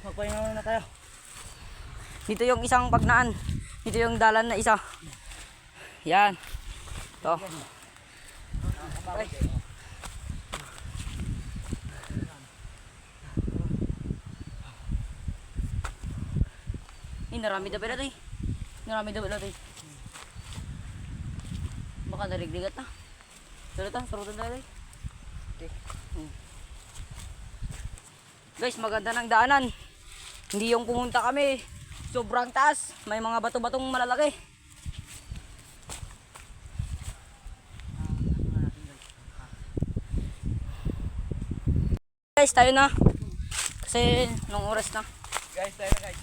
Magpahinga muna tayo. Dito yung isang pagnaan. Dito yung dalan na isa. Yan. Ito. Ay. Narami daw pala tayo. Narami daw pala tayo. Baka narigdigat na. Sarutan tayo. Okay. Guys, maganda ng daanan. Hindi yung pumunta kami. Sobrang taas. May mga bato-batong malalaki. Guys, tayo na. Kasi nung oras na. Guys, tayo na guys.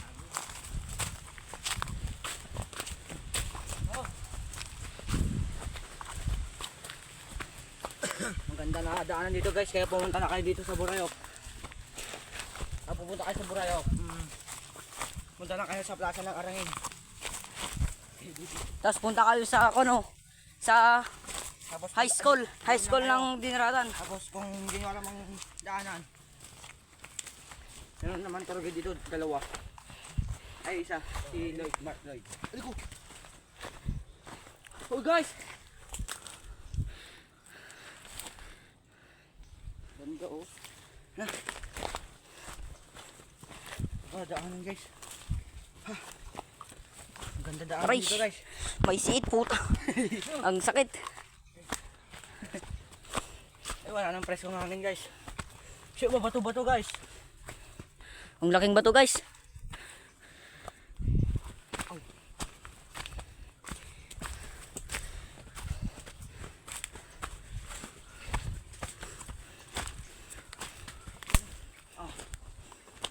Maganda na daanan dito guys, kaya pumunta na kayo dito sa Burayok. Pupunta kayo sa Burayok. Punta na kayo sa Plaza ng Arangin. Tapos punta kayo sa sa Tapos, high school ng Dinaratan. tapos kung hindi nyo alam ang daanan, meron naman talaga dito, dalawa. Ay, isa, si Lloyd, Mark Lloyd. Aliko! Oh guys! Ganda oh. Ha? Oh, daanan guys. Ha? Ang ganda daanan Aray. dito guys. May siit puta. Ang sakit. Ay, wala nang presko ng hangin guys. Shit, bato-bato guys. Ang laking bato guys.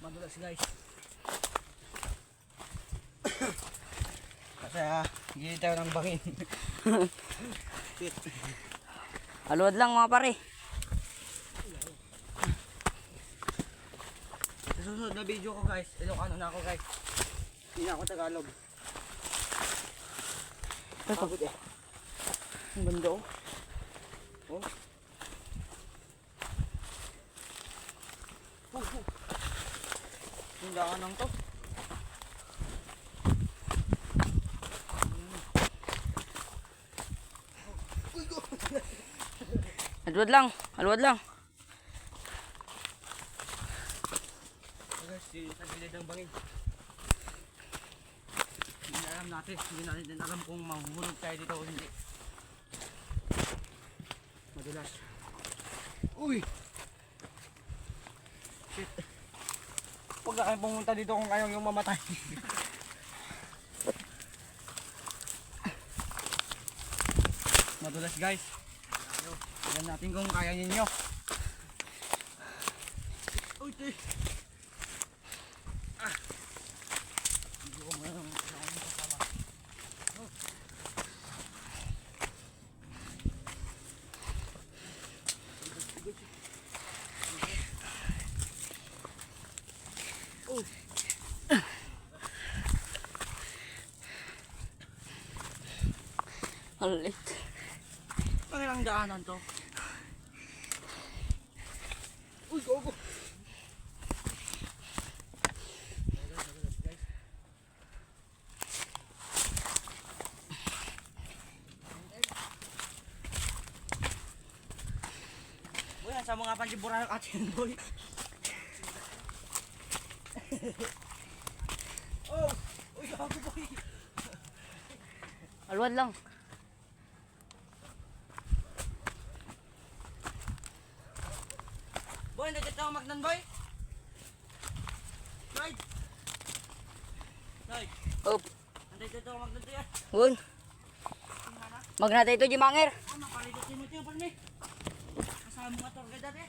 Madulas guys. Kasi hindi tayo ng bangin. Shit. Aluwad lang mga pare. Sa susunod na video ko guys, Ilocano na ako guys. Hindi na ako Tagalog. Pagod eh. Ang ganda oh. Oh. Yung daanan to. Aluwad lang. Guys, sa gilid ng bangin. Hindi alam natin, hindi natin din alam kung mahuhulog tayo dito o hindi. Madulas. Uy! Shit. Huwag na kayo pumunta dito kung ayaw yung mamatay. Madulas guys. Tignan natin kung kaya ninyo. Uy, te. Hindi ko muna ng kasama. Oh. Alit. Ang ilang daanan to. Uy, go. Boy, sa mga panjiburan ng atin, boy. Oh, uy, gago boy. Aluwad lang. Boy, nandito ako magnan, boy. Lloyd. Lloyd, Op. nandito ako magnan to yan. Gun. Magnatay ito Jimanger. Napalidot mo ito yung palmi. Kasama mga torga dati.